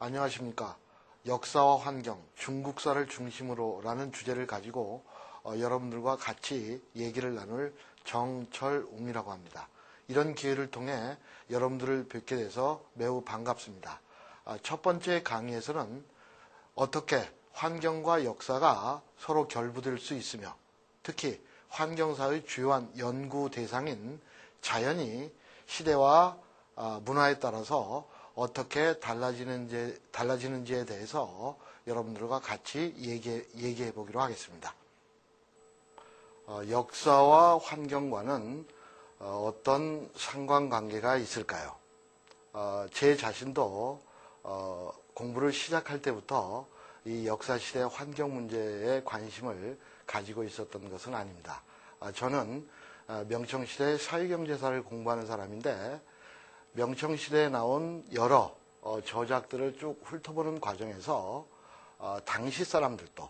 안녕하십니까. 역사와 환경, 중국사를 중심으로라는 주제를 가지고 여러분들과 같이 얘기를 나눌 정철웅이라고 합니다. 이런 기회를 통해 여러분들을 뵙게 돼서 매우 반갑습니다. 첫 번째 강의에서는 어떻게 환경과 역사가 서로 결부될 수 있으며 특히 환경사의 주요한 연구 대상인 자연이 시대와 문화에 따라서 어떻게 달라지는지에 대해서 여러분들과 같이 얘기해 보기로 하겠습니다. 역사와 환경과는 어떤 상관관계가 있을까요? 제 자신도 공부를 시작할 때부터 이 역사시대 환경 문제에 관심을 가지고 있었던 것은 아닙니다. 저는 명청시대 사회경제사를 공부하는 사람인데 명청시대에 나온 여러 저작들을 쭉 훑어보는 과정에서 당시 사람들도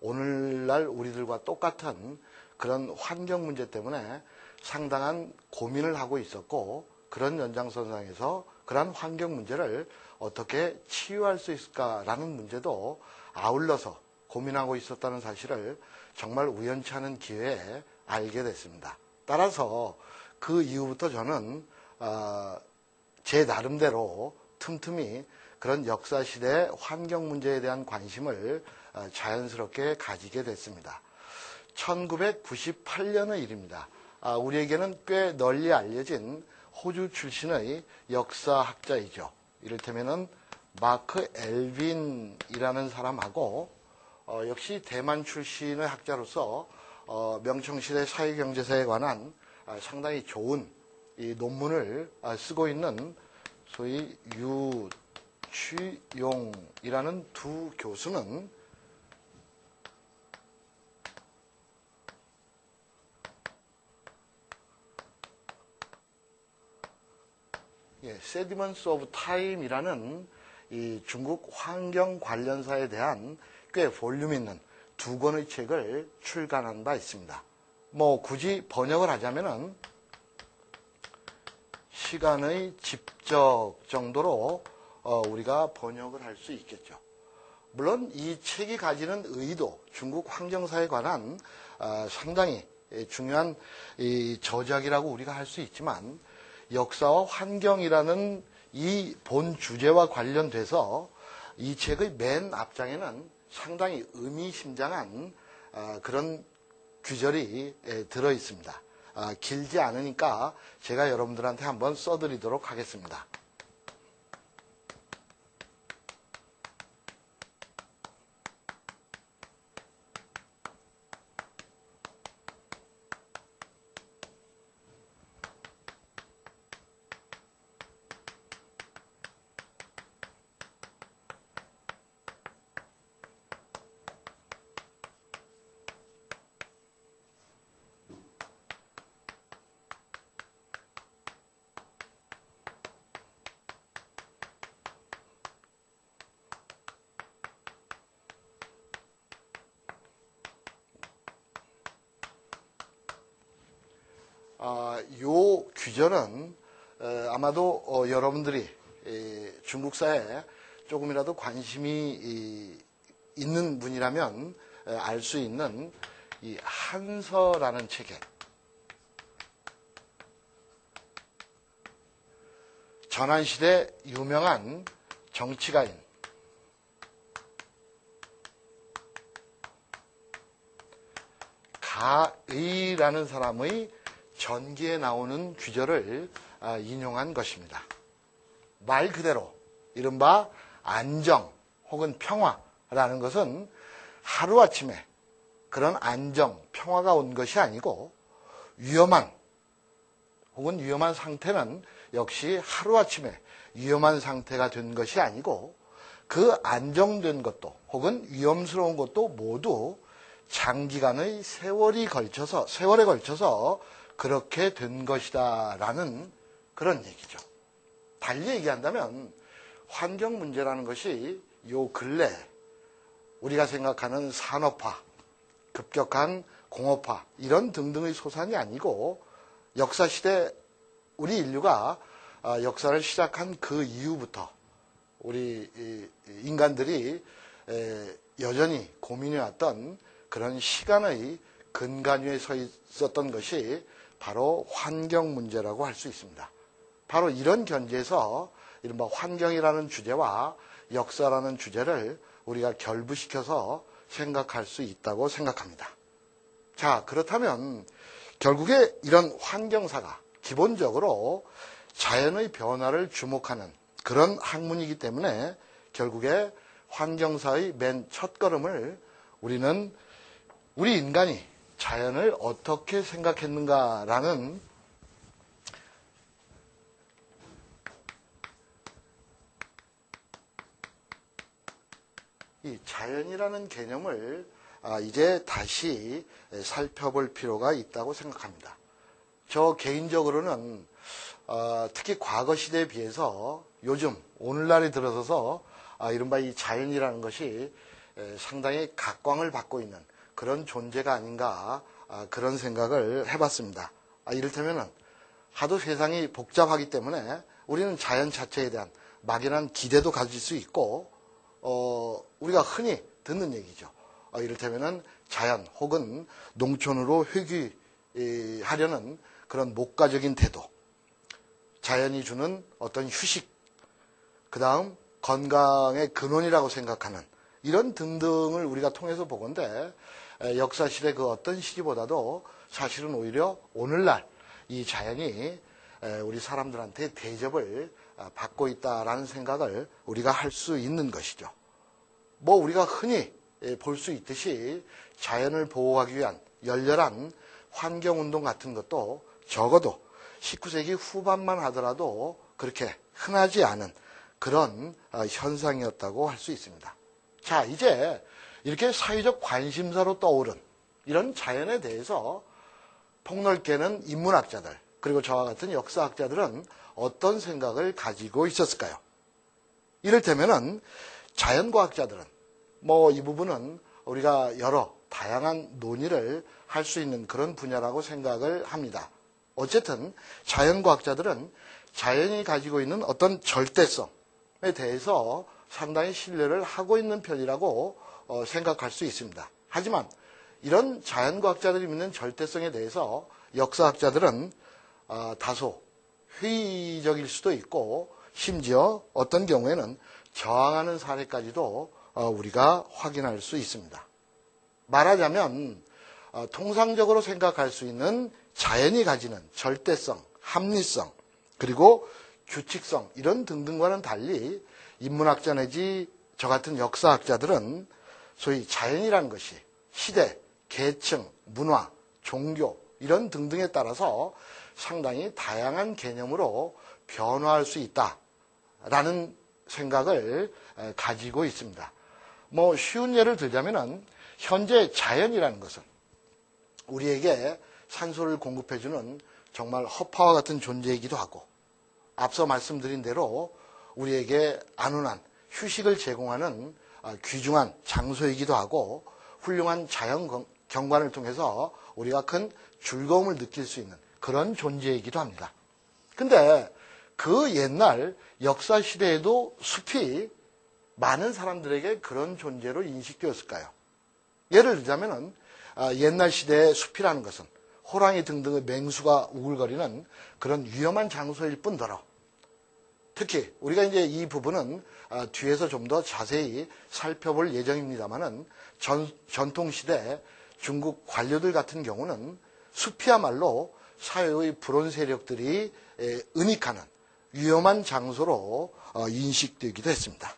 오늘날 우리들과 똑같은 그런 환경 문제 때문에 상당한 고민을 하고 있었고 그런 연장선상에서 그러한 환경 문제를 어떻게 치유할 수 있을까라는 문제도 아울러서 고민하고 있었다는 사실을 정말 우연치 않은 기회에 알게 됐습니다. 따라서 그 이후부터 저는 제 나름대로 틈틈이 그런 역사시대 환경 문제에 대한 관심을 자연스럽게 가지게 됐습니다. 1998년의 일입니다. 우리에게는 꽤 널리 알려진 호주 출신의 역사학자이죠. 이를테면은 마크 엘빈이라는 사람하고 역시 대만 출신의 학자로서 명청시대 사회경제사에 관한 상당히 좋은 이 논문을 쓰고 있는 소위 유취용이라는 두 교수는 Sediments of Time이라는 이 중국 환경 관련사에 대한 꽤 볼륨 있는 두 권의 책을 출간한 바 있습니다. 굳이 번역을 하자면은 시간의 집적 정도로 우리가 번역을 할 수 있겠죠. 물론 이 책이 가지는 의도, 중국 환경사에 관한 상당히 중요한 이 저작이라고 우리가 할 수 있지만 역사와 환경이라는 이 본 주제와 관련돼서 이 책의 맨 앞장에는 상당히 의미심장한 그런 규절이 들어 있습니다. 길지 않으니까 제가 여러분들한테 한번 써드리도록 하겠습니다. 요 규절은 아마도 여러분들이 중국사에 조금이라도 관심이 있는 분이라면 알 수 있는 이 한서라는 책에 전환시대 유명한 정치가인 가의라는 사람의 전기에 나오는 규절을 인용한 것입니다. 말 그대로 이른바 안정 혹은 평화라는 것은 하루아침에 그런 안정, 평화가 온 것이 아니고 위험한 혹은 위험한 상태는 역시 하루아침에 위험한 상태가 된 것이 아니고 그 안정된 것도 혹은 위험스러운 것도 모두 장기간의 세월에 걸쳐서 그렇게 된 것이다 라는 그런 얘기죠. 달리 얘기한다면 환경 문제라는 것이 요 근래 우리가 생각하는 산업화, 급격한 공업화 이런 등등의 소산이 아니고 역사시대 우리 인류가 역사를 시작한 그 이후부터 우리 인간들이 여전히 고민해왔던 그런 시간의 근간위에 서 있었던 것이 바로 환경 문제라고 할 수 있습니다. 바로 이런 견지에서 이른바 환경이라는 주제와 역사라는 주제를 우리가 결부시켜서 생각할 수 있다고 생각합니다. 자, 그렇다면 결국에 이런 환경사가 기본적으로 자연의 변화를 주목하는 그런 학문이기 때문에 결국에 환경사의 맨 첫걸음을 우리는 우리 인간이 자연을 어떻게 생각했는가라는 이 자연이라는 개념을 이제 다시 살펴볼 필요가 있다고 생각합니다. 저 개인적으로는 특히 과거 시대에 비해서 요즘 오늘날에 들어서서 이른바 이 자연이라는 것이 상당히 각광을 받고 있는 그런 존재가 아닌가 그런 생각을 해봤습니다. 이를테면 하도 세상이 복잡하기 때문에 우리는 자연 자체에 대한 막연한 기대도 가질 수 있고 우리가 흔히 듣는 얘기죠. 이를테면 자연 혹은 농촌으로 회귀하려는 그런 목가적인 태도, 자연이 주는 어떤 휴식, 그 다음 건강의 근원이라고 생각하는 이런 등등을 우리가 통해서 보건대 역사실의 그 어떤 시기보다도 사실은 오히려 오늘날 이 자연이 우리 사람들한테 대접을 받고 있다라는 생각을 우리가 할 수 있는 것이죠. 뭐 우리가 흔히 볼 수 있듯이 자연을 보호하기 위한 열렬한 환경운동 같은 것도 적어도 19세기 후반만 하더라도 그렇게 흔하지 않은 그런 현상이었다고 할 수 있습니다. 자, 이제 이렇게 사회적 관심사로 떠오른 이런 자연에 대해서 폭넓게는 인문학자들 그리고 저와 같은 역사학자들은 어떤 생각을 가지고 있었을까요? 이를테면은 자연과학자들은 뭐 이 부분은 우리가 여러 다양한 논의를 할 수 있는 그런 분야라고 생각을 합니다. 어쨌든 자연과학자들은 자연이 가지고 있는 어떤 절대성에 대해서 상당히 신뢰를 하고 있는 편이라고 생각할 수 있습니다. 하지만 이런 자연과학자들이 믿는 절대성에 대해서 역사학자들은 다소 회의적일 수도 있고 심지어 어떤 경우에는 저항하는 사례까지도 우리가 확인할 수 있습니다. 말하자면 통상적으로 생각할 수 있는 자연이 가지는 절대성, 합리성, 그리고 규칙성 이런 등등과는 달리 인문학자 내지 저 같은 역사학자들은 소위 자연이라는 것이 시대, 계층, 문화, 종교 이런 등등에 따라서 상당히 다양한 개념으로 변화할 수 있다라는 생각을 가지고 있습니다. 뭐 쉬운 예를 들자면은 현재 자연이라는 것은 우리에게 산소를 공급해주는 정말 허파와 같은 존재이기도 하고 앞서 말씀드린 대로 우리에게 안온한 휴식을 제공하는 귀중한 장소이기도 하고 훌륭한 자연 경관을 통해서 우리가 큰 즐거움을 느낄 수 있는 그런 존재이기도 합니다. 근데 그 옛날 역사 시대에도 숲이 많은 사람들에게 그런 존재로 인식되었을까요? 예를 들자면은 옛날 시대의 숲이라는 것은 호랑이 등등의 맹수가 우글거리는 그런 위험한 장소일 뿐더러 특히 우리가 이제 이 부분은 뒤에서 좀 더 자세히 살펴볼 예정입니다만은 전통시대 중국 관료들 같은 경우는 숲이야말로 사회의 불온 세력들이 은닉하는 위험한 장소로 인식되기도 했습니다.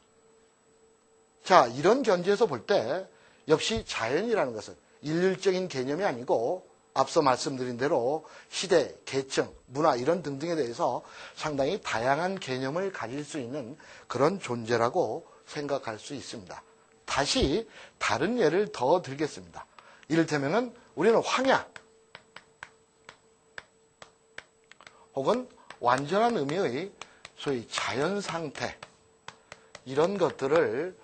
자, 이런 견지에서 볼 때 역시 자연이라는 것은 일률적인 개념이 아니고 앞서 말씀드린 대로 시대, 계층, 문화 이런 등등에 대해서 상당히 다양한 개념을 가질 수 있는 그런 존재라고 생각할 수 있습니다. 다시 다른 예를 더 들겠습니다. 이를테면은 우리는 황야 혹은 완전한 의미의 소위 자연 상태 이런 것들을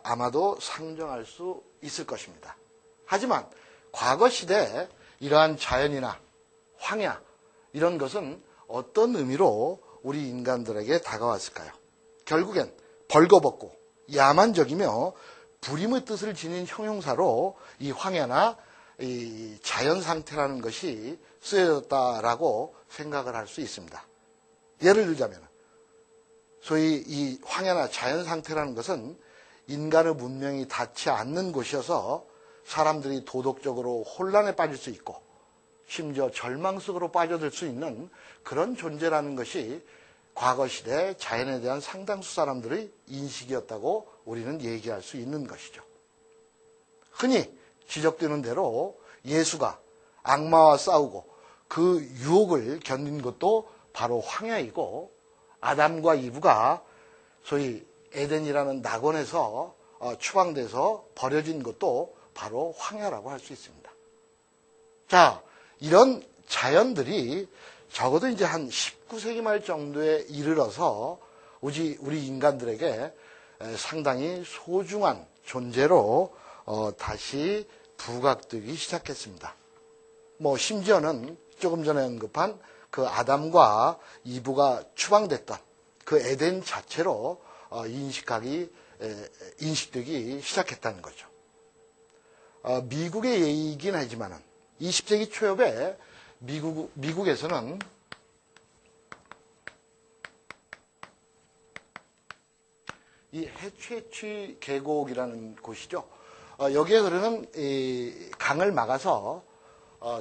아마도 상정할 수 있을 것입니다. 하지만 과거 시대에 이러한 자연이나 황야 이런 것은 어떤 의미로 우리 인간들에게 다가왔을까요? 결국엔 벌거벗고 야만적이며 불임의 뜻을 지닌 형용사로 이 황야나 이 자연 상태라는 것이 쓰여졌다라고 생각을 할 수 있습니다. 예를 들자면 소위 이 황야나 자연 상태라는 것은 인간의 문명이 닿지 않는 곳이어서 사람들이 도덕적으로 혼란에 빠질 수 있고 심지어 절망 속으로 빠져들 수 있는 그런 존재라는 것이 과거시대 자연에 대한 상당수 사람들의 인식이었다고 우리는 얘기할 수 있는 것이죠. 흔히 지적되는 대로 예수가 악마와 싸우고 그 유혹을 견딘 것도 바로 황야이고 아담과 이브가 소위 에덴이라는 낙원에서 추방돼서 버려진 것도 바로 황야라고 할 수 있습니다. 자, 이런 자연들이 적어도 이제 한 19세기 말 정도에 이르러서 우리 인간들에게 상당히 소중한 존재로 다시 부각되기 시작했습니다. 심지어는 조금 전에 언급한 그 아담과 이브가 추방됐던 그 에덴 자체로 인식되기 시작했다는 거죠. 미국의 예이긴 하지만은 20세기 초엽에 미국에서는 이 해취해취 계곡이라는 곳이죠. 여기에 흐르는 이 강을 막아서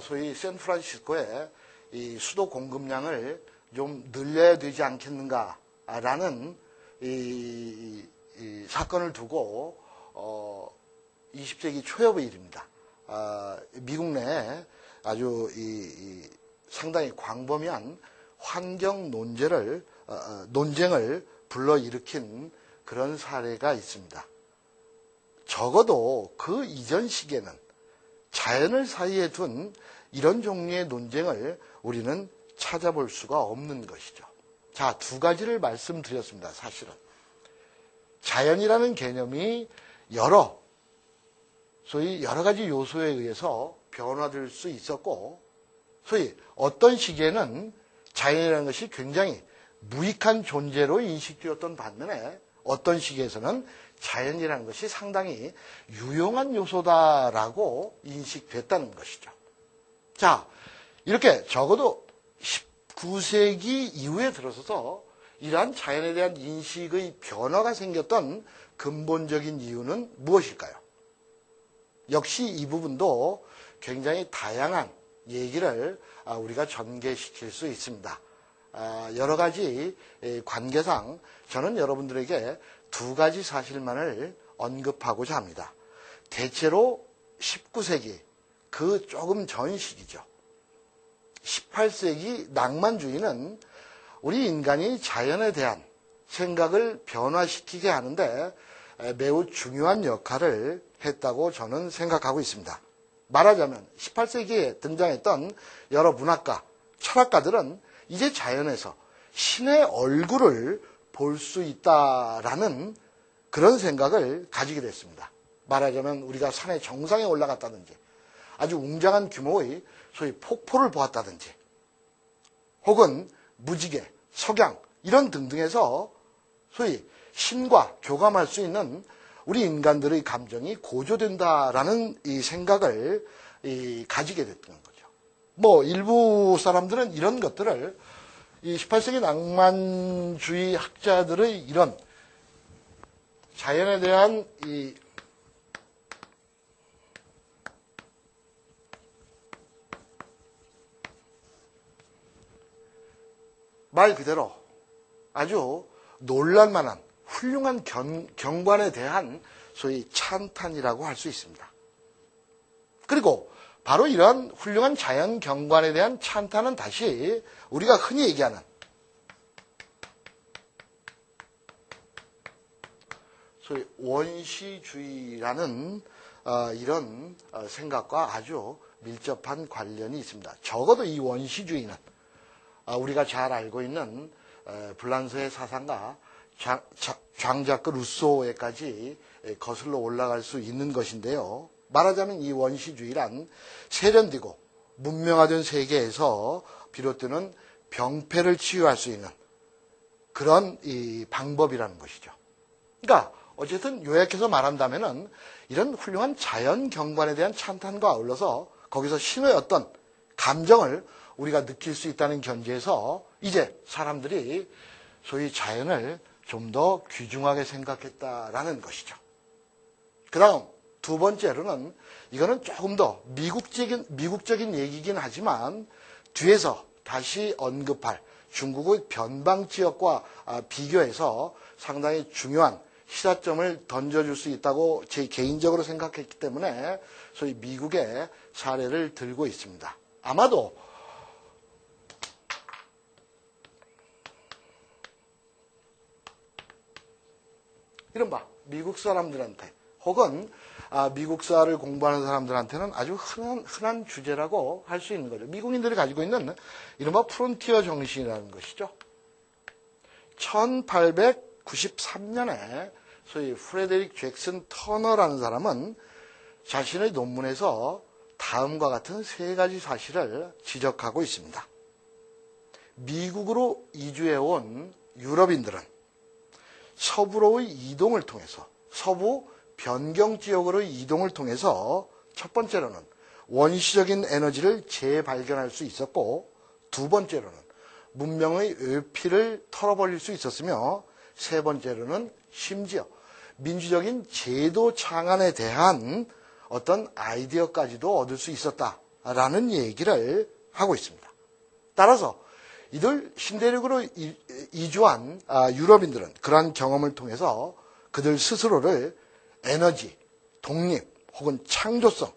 소위 샌프란시스코에 이 수도 공급량을 좀 늘려야 되지 않겠는가라는 이 사건을 두고 20세기 초엽의 일입니다. 미국 내에 아주 상당히 광범위한 환경 논쟁을 불러일으킨 그런 사례가 있습니다. 적어도 그 이전 시기에는 자연을 사이에 둔 이런 종류의 논쟁을 우리는 찾아볼 수가 없는 것이죠. 자, 두 가지를 말씀드렸습니다. 사실은 자연이라는 개념이 소위 여러 가지 요소에 의해서 변화될 수 있었고, 소위 어떤 시기에는 자연이라는 것이 굉장히 무익한 존재로 인식되었던 반면에 어떤 시기에서는 자연이라는 것이 상당히 유용한 요소다라고 인식됐다는 것이죠. 자, 이렇게 적어도 19세기 이후에 들어서서 이러한 자연에 대한 인식의 변화가 생겼던 근본적인 이유는 무엇일까요? 역시 이 부분도 굉장히 다양한 얘기를 우리가 전개시킬 수 있습니다. 여러 가지 관계상 저는 여러분들에게 두 가지 사실만을 언급하고자 합니다. 대체로 19세기 그 조금 전 시기죠. 18세기 낭만주의는 우리 인간이 자연에 대한 생각을 변화시키게 하는데 매우 중요한 역할을 했다고 저는 생각하고 있습니다. 말하자면 18세기에 등장했던 여러 문학가, 철학가들은 이제 자연에서 신의 얼굴을 볼 수 있다라는 그런 생각을 가지게 됐습니다. 말하자면 우리가 산의 정상에 올라갔다든지 아주 웅장한 규모의 소위 폭포를 보았다든지 혹은 무지개, 석양 이런 등등에서 소위 신과 교감할 수 있는 우리 인간들의 감정이 고조된다라는 이 생각을 가지게 됐던 거죠. 일부 사람들은 이런 것들을 이 18세기 낭만주의 학자들의 이런 자연에 대한 말 그대로 아주 놀랄만한 훌륭한 경관에 대한 소위 찬탄이라고 할 수 있습니다. 그리고 바로 이러한 훌륭한 자연 경관에 대한 찬탄은 다시 우리가 흔히 얘기하는 소위 원시주의라는 이런 생각과 아주 밀접한 관련이 있습니다. 적어도 이 원시주의는 우리가 잘 알고 있는 불란서의 사상가 장자크 루소에까지 거슬러 올라갈 수 있는 것인데요. 말하자면 이 원시주의란 세련되고 문명화된 세계에서 비롯되는 병폐를 치유할 수 있는 그런 이 방법이라는 것이죠. 그러니까 어쨌든 요약해서 말한다면은 이런 훌륭한 자연 경관에 대한 찬탄과 아울러서 거기서 신의 어떤 감정을 우리가 느낄 수 있다는 견지에서 이제 사람들이 소위 자연을 좀 더 귀중하게 생각했다라는 것이죠. 그 다음 두 번째로는 이거는 조금 더 미국적인 얘기긴 하지만 뒤에서 다시 언급할 중국의 변방 지역과 비교해서 상당히 중요한 시사점을 던져줄 수 있다고 제 개인적으로 생각했기 때문에 소위 미국의 사례를 들고 있습니다. 아마도 이른바 미국 사람들한테 혹은 미국사를 공부하는 사람들한테는 아주 흔한 주제라고 할 수 있는 거죠. 미국인들이 가지고 있는 이른바 프론티어 정신이라는 것이죠. 1893년에 소위 프레데릭 잭슨 터너라는 사람은 자신의 논문에서 다음과 같은 세 가지 사실을 지적하고 있습니다. 미국으로 이주해온 유럽인들은 서부로의 이동을 통해서 서부 변경 지역으로의 이동을 통해서 첫 번째로는 원시적인 에너지를 재발견할 수 있었고 두 번째로는 문명의 의피를 털어버릴 수 있었으며 세 번째로는 심지어 민주적인 제도 창안에 대한 어떤 아이디어까지도 얻을 수 있었다라는 얘기를 하고 있습니다. 따라서 이들 신대륙으로 이주한 유럽인들은 그러한 경험을 통해서 그들 스스로를 에너지, 독립 혹은 창조성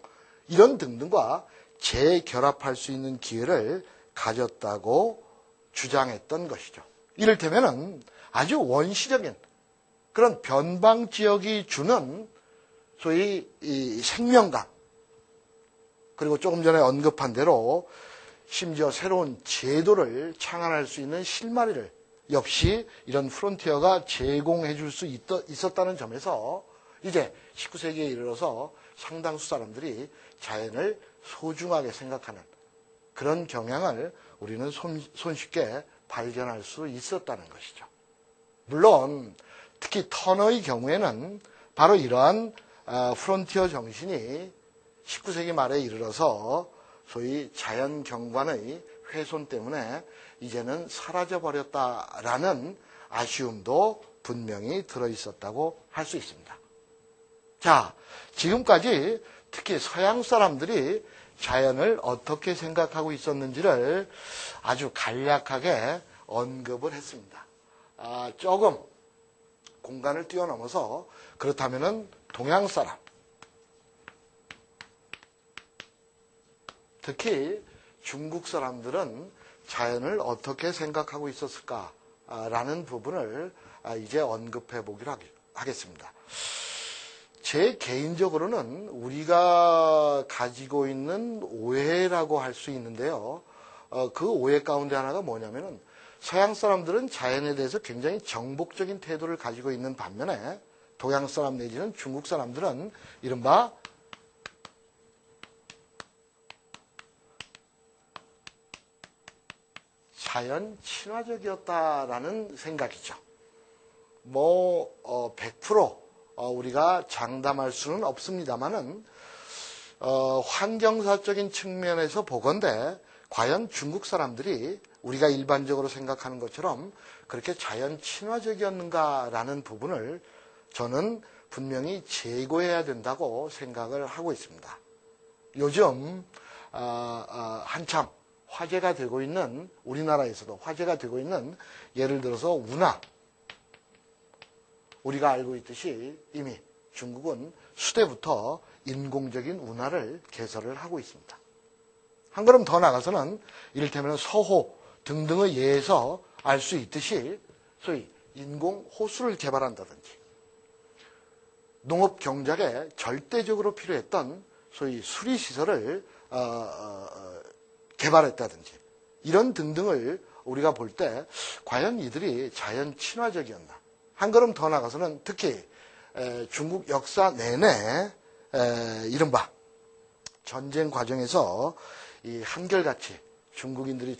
이런 등등과 재결합할 수 있는 기회를 가졌다고 주장했던 것이죠. 이를테면은 아주 원시적인 그런 변방 지역이 주는 소위 이 생명감 그리고 조금 전에 언급한 대로 심지어 새로운 제도를 창안할 수 있는 실마리를 역시 이런 프론티어가 제공해 줄 수 있었다는 점에서 이제 19세기에 이르러서 상당수 사람들이 자연을 소중하게 생각하는 그런 경향을 우리는 손쉽게 발견할 수 있었다는 것이죠. 물론 특히 터너의 경우에는 바로 이러한 프론티어 정신이 19세기 말에 이르러서 소위 자연 경관의 훼손 때문에 이제는 사라져버렸다라는 아쉬움도 분명히 들어있었다고 할 수 있습니다. 자, 지금까지 특히 서양 사람들이 자연을 어떻게 생각하고 있었는지를 아주 간략하게 언급을 했습니다. 조금 공간을 뛰어넘어서 그렇다면은 동양 사람, 특히 중국 사람들은 자연을 어떻게 생각하고 있었을까라는 부분을 이제 언급해 보기로 하겠습니다. 제 개인적으로는 우리가 가지고 있는 오해라고 할 수 있는데요. 그 오해 가운데 하나가 뭐냐면은 서양 사람들은 자연에 대해서 굉장히 정복적인 태도를 가지고 있는 반면에 동양 사람 내지는 중국 사람들은 이른바 자연 친화적이었다라는 생각이죠. 100% 우리가 장담할 수는 없습니다만은 환경사적인 측면에서 보건대 과연 중국 사람들이 우리가 일반적으로 생각하는 것처럼 그렇게 자연 친화적이었는가라는 부분을 저는 분명히 재고해야 된다고 생각을 하고 있습니다. 요즘 한참 화제가 되고 있는 우리나라에서도 화제가 되고 있는 예를 들어서 운하 우리가 알고 있듯이 이미 중국은 수대부터 인공적인 운하를 개설을 하고 있습니다. 한 걸음 더 나가서는 이를테면 서호 등등의 예에서 알 수 있듯이 소위 인공 호수를 개발한다든지 농업 경작에 절대적으로 필요했던 소위 수리 시설을 개발했다든지 이런 등등을 우리가 볼 때 과연 이들이 자연 친화적이었나? 한 걸음 더 나가서는 특히 중국 역사 내내 이른바 전쟁 과정에서 이 한결같이 중국인들이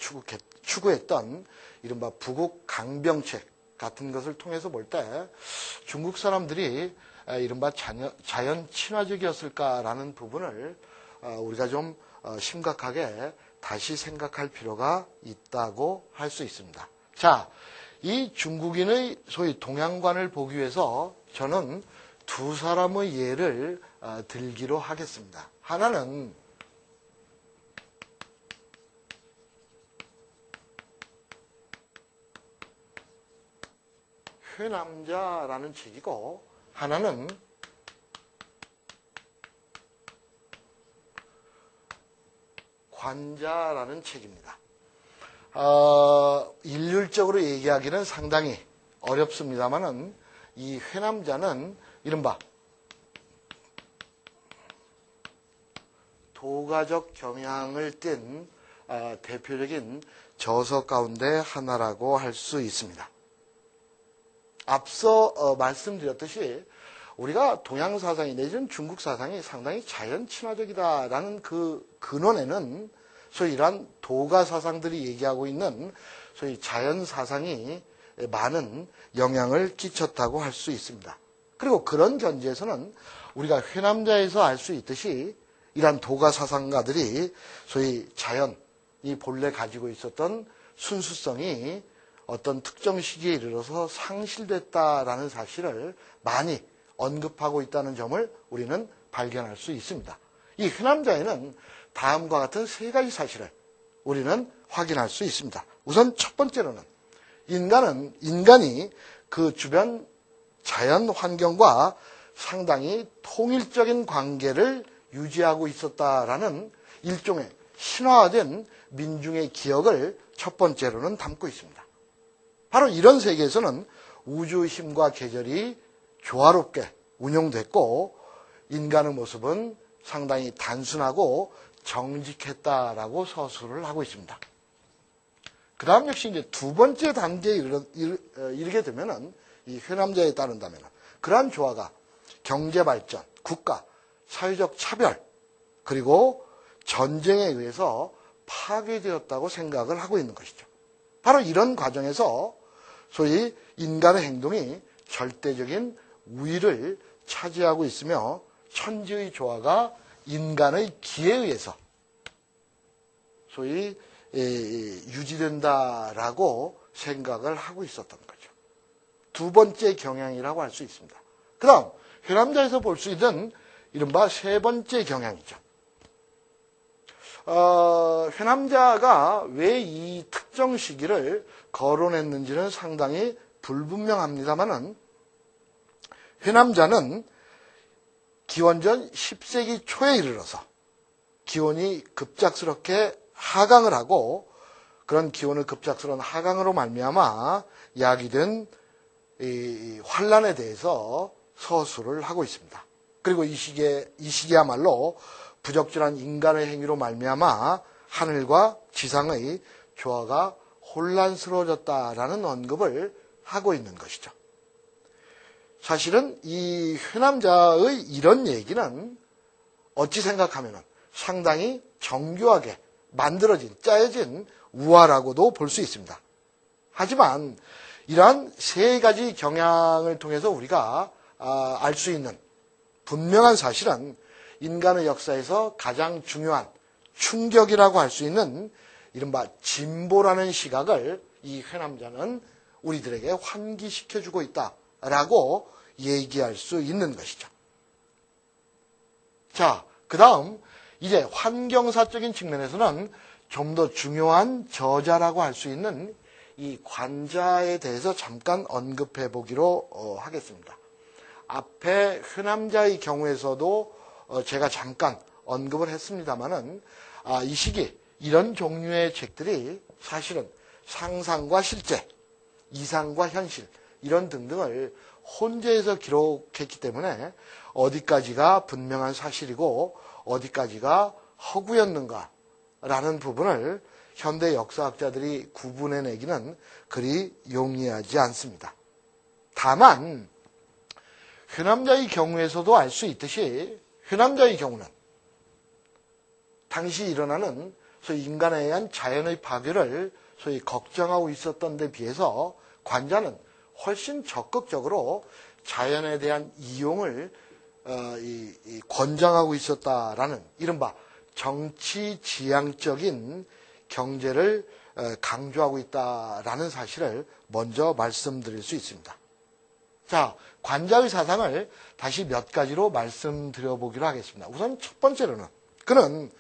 추구했던 이른바 부국 강병책 같은 것을 통해서 볼 때 중국 사람들이 이른바 자연 친화적이었을까라는 부분을 우리가 좀 심각하게 다시 생각할 필요가 있다고 할 수 있습니다. 자, 이 중국인의 소위 동양관을 보기 위해서 저는 두 사람의 예를 들기로 하겠습니다. 하나는 회남자라는 책이고 하나는 관자라는 책입니다. 일률적으로 얘기하기는 상당히 어렵습니다만은 이 회남자는 이른바 도가적 경향을 띤 대표적인 저서 가운데 하나라고 할 수 있습니다. 앞서 말씀드렸듯이 우리가 동양 사상이 내지는 중국 사상이 상당히 자연 친화적이다라는 그 근원에는 소위 이러한 도가 사상들이 얘기하고 있는 소위 자연 사상이 많은 영향을 끼쳤다고 할 수 있습니다. 그리고 그런 견지에서는 우리가 회남자에서 알 수 있듯이 이러한 도가 사상가들이 소위 자연이 본래 가지고 있었던 순수성이 어떤 특정 시기에 이르러서 상실됐다라는 사실을 많이 언급하고 있다는 점을 우리는 발견할 수 있습니다. 이 회남자에는 다음과 같은 세 가지 사실을 우리는 확인할 수 있습니다. 우선 첫 번째로는 인간이 그 주변 자연 환경과 상당히 통일적인 관계를 유지하고 있었다라는 일종의 신화화된 민중의 기억을 첫 번째로는 담고 있습니다. 바로 이런 세계에서는 우주 힘과 계절이 조화롭게 운용됐고 인간의 모습은 상당히 단순하고 정직했다라고 서술을 하고 있습니다. 그 다음 역시 이제 두 번째 단계에 이르게 되면은 이 회남자에 따른다면 그러한 조화가 경제 발전, 국가, 사회적 차별, 그리고 전쟁에 의해서 파괴되었다고 생각을 하고 있는 것이죠. 바로 이런 과정에서 소위 인간의 행동이 절대적인 우위를 차지하고 있으며 천지의 조화가 인간의 기에 의해서 소위 유지된다라고 생각을 하고 있었던 거죠. 두 번째 경향이라고 할 수 있습니다. 그 다음 회남자에서 볼 수 있는 이른바 세 번째 경향이죠. 회남자가 왜 이 특정 시기를 거론했는지는 상당히 불분명합니다만은 회남자는 기원전 10세기 초에 이르러서 기온이 급작스럽게 하강을 하고 그런 기온을 급작스러운 하강으로 말미암아 야기된 이 환란에 대해서 서술을 하고 있습니다. 그리고 이 시기야말로 부적절한 인간의 행위로 말미암아 하늘과 지상의 조화가 혼란스러워졌다라는 언급을 하고 있는 것이죠. 사실은 이 회남자의 이런 얘기는 어찌 생각하면 상당히 정교하게 만들어진, 짜여진 우화라고도 볼 수 있습니다. 하지만 이러한 세 가지 경향을 통해서 우리가 알 수 있는 분명한 사실은 인간의 역사에서 가장 중요한 충격이라고 할 수 있는 이른바 진보라는 시각을 이 회남자는 우리들에게 환기시켜주고 있다라고 얘기할 수 있는 것이죠. 자, 그 다음 이제 환경사적인 측면에서는 좀 더 중요한 저자라고 할 수 있는 이 관자에 대해서 잠깐 언급해 보기로 하겠습니다. 앞에 회남자의 경우에서도 제가 잠깐 언급을 했습니다마는 이 시기 이런 종류의 책들이 사실은 상상과 실제, 이상과 현실 이런 등등을 혼재해서 기록했기 때문에 어디까지가 분명한 사실이고 어디까지가 허구였는가라는 부분을 현대 역사학자들이 구분해내기는 그리 용이하지 않습니다. 다만 회남자의 경우에서도 알 수 있듯이 회남자의 경우는 당시 일어나는 소위 인간에 의한 자연의 파괴를 소위 걱정하고 있었던 데 비해서 관자는 훨씬 적극적으로 자연에 대한 이용을 권장하고 있었다라는 이른바 정치지향적인 경제를 강조하고 있다라는 사실을 먼저 말씀드릴 수 있습니다. 자, 관자의 사상을 다시 몇 가지로 말씀드려 보기로 하겠습니다. 우선 첫 번째로는 그는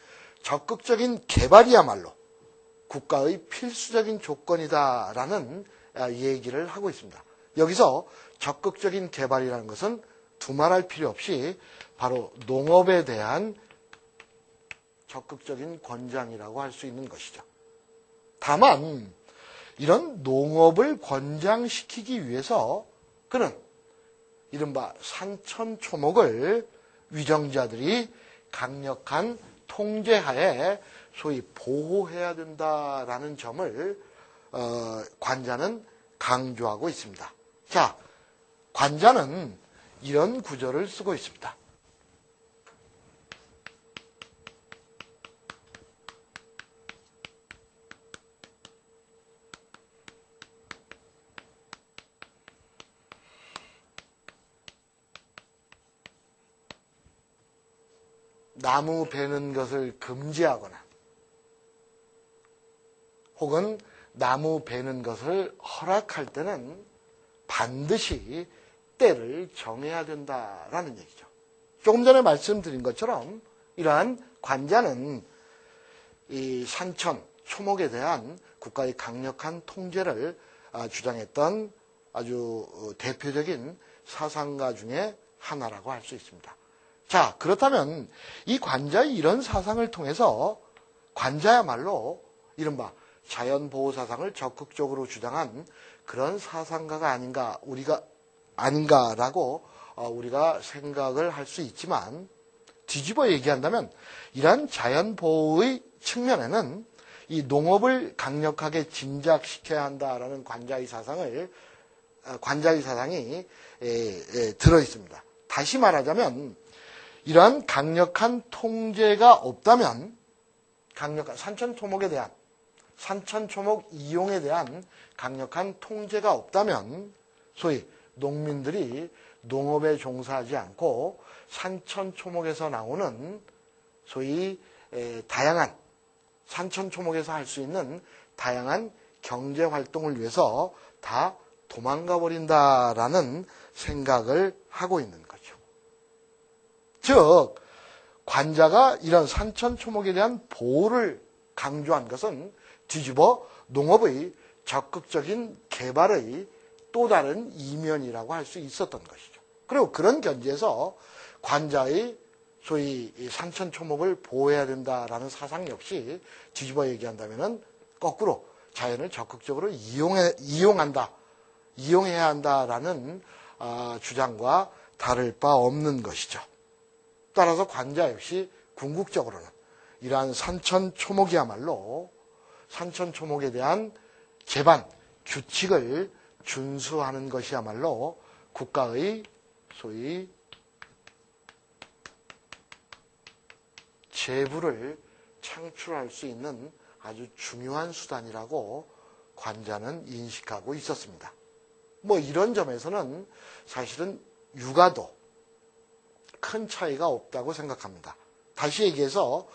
적극적인 개발이야말로 국가의 필수적인 조건이다라는 얘기를 하고 있습니다. 여기서 적극적인 개발이라는 것은 두말할 필요 없이 바로 농업에 대한 적극적인 권장이라고 할 수 있는 것이죠. 다만 이런 농업을 권장시키기 위해서 그는 이른바 산천초목을 위정자들이 강력한 통제하에 소위 보호해야 된다라는 점을 관자는 강조하고 있습니다. 자, 관자는 이런 구절을 쓰고 있습니다. 나무 베는 것을 금지하거나 혹은 나무 베는 것을 허락할 때는 반드시 때를 정해야 된다라는 얘기죠. 조금 전에 말씀드린 것처럼 이러한 관자는 이 산천, 초목에 대한 국가의 강력한 통제를 주장했던 아주 대표적인 사상가 중에 하나라고 할 수 있습니다. 자, 그렇다면 이 관자의 이런 사상을 통해서 관자야말로 이른바 자연보호 사상을 적극적으로 주장한 그런 사상가가 아닌가라고 우리가 생각을 할 수 있지만 뒤집어 얘기한다면 이러한 자연보호의 측면에는 이 농업을 강력하게 진작시켜야 한다라는 관자의 사상이 들어 있습니다. 다시 말하자면 이러한 강력한 통제가 없다면 강력한 산천초목에 대한 산천초목 이용에 대한 강력한 통제가 없다면 소위 농민들이 농업에 종사하지 않고 산천초목에서 나오는 소위 다양한 산천초목에서 할 수 있는 다양한 경제활동을 위해서 다 도망가 버린다라는 생각을 하고 있는 거죠. 즉 관자가 이런 산천초목에 대한 보호를 강조한 것은 뒤집어 농업의 적극적인 개발의 또 다른 이면이라고 할 수 있었던 것이죠. 그리고 그런 견지에서 관자의 소위 산천초목을 보호해야 된다라는 사상 역시 뒤집어 얘기한다면 거꾸로 자연을 적극적으로 이용해야 한다라는 주장과 다를 바 없는 것이죠. 따라서 관자 역시 궁극적으로는 이러한 산천초목이야말로 산천초목에 대한 제반, 규칙을 준수하는 것이야말로 국가의 소위 재부를 창출할 수 있는 아주 중요한 수단이라고 관자는 인식하고 있었습니다. 이런 점에서는 사실은 육아도 큰 차이가 없다고 생각합니다. 다시 얘기해서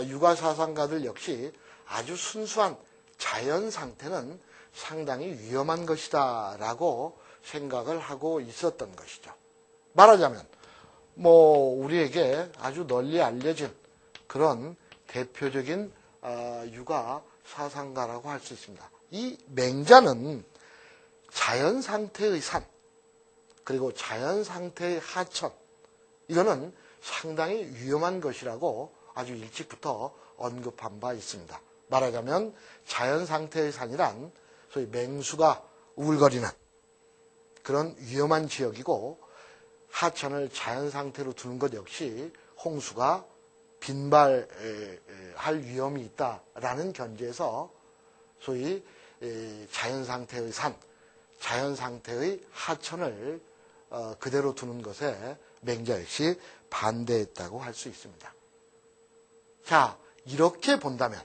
육아 사상가들 역시 아주 순수한 자연 상태는 상당히 위험한 것이다 라고 생각을 하고 있었던 것이죠. 말하자면 우리에게 아주 널리 알려진 그런 대표적인 육아 사상가라고 할 수 있습니다. 이 맹자는 자연 상태의 산 그리고 자연 상태의 하천 이거는 상당히 위험한 것이라고 아주 일찍부터 언급한 바 있습니다. 말하자면 자연 상태의 산이란 소위 맹수가 우글거리는 그런 위험한 지역이고 하천을 자연 상태로 두는 것 역시 홍수가 빈발할 위험이 있다라는 견지에서 소위 자연 상태의 산, 자연 상태의 하천을 그대로 두는 것에 맹자 역시 반대했다고 할 수 있습니다. 자, 이렇게 본다면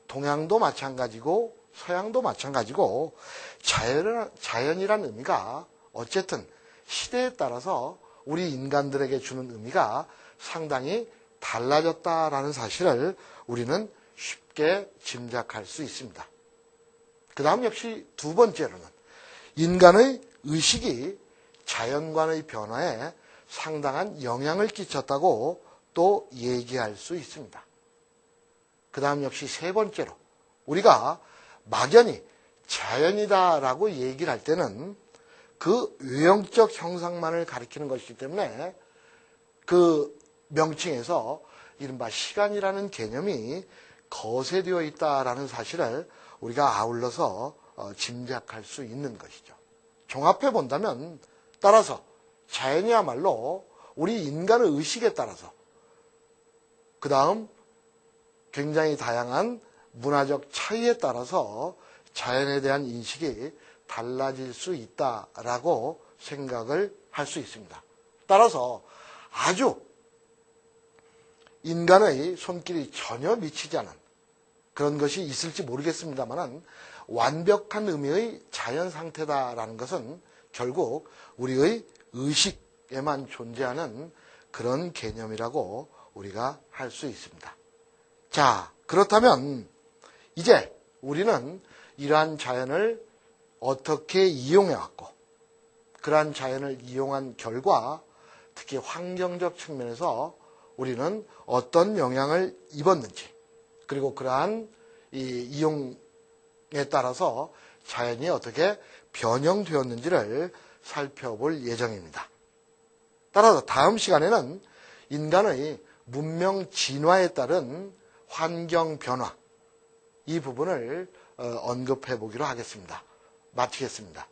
동양도 마찬가지고 서양도 마찬가지고 자연이란 의미가 어쨌든 시대에 따라서 우리 인간들에게 주는 의미가 상당히 달라졌다라는 사실을 우리는 쉽게 짐작할 수 있습니다. 그 다음 역시 두 번째로는 인간의 의식이 자연관의 변화에 상당한 영향을 끼쳤다고 또 얘기할 수 있습니다. 그 다음 역시 세 번째로 우리가 막연히 자연이다라고 얘기를 할 때는 그 외형적 형상만을 가리키는 것이기 때문에 그 명칭에서 이른바 시간이라는 개념이 거세되어 있다라는 사실을 우리가 아울러서 짐작할 수 있는 것이죠. 종합해 본다면 따라서 자연이야말로 우리 인간의 의식에 따라서 그 다음 굉장히 다양한 문화적 차이에 따라서 자연에 대한 인식이 달라질 수 있다라고 생각을 할 수 있습니다. 따라서 아주 인간의 손길이 전혀 미치지 않은 그런 것이 있을지 모르겠습니다만 완벽한 의미의 자연 상태다라는 것은 결국 우리의 의식에만 존재하는 그런 개념이라고 우리가 할 수 있습니다. 자, 그렇다면 이제 우리는 이러한 자연을 어떻게 이용해왔고 그러한 자연을 이용한 결과 특히 환경적 측면에서 우리는 어떤 영향을 입었는지 그리고 그러한 이용에 따라서 자연이 어떻게 변형되었는지를 살펴볼 예정입니다. 따라서 다음 시간에는 인간의 문명 진화에 따른 환경 변화 이 부분을 언급해 보기로 하겠습니다. 마치겠습니다.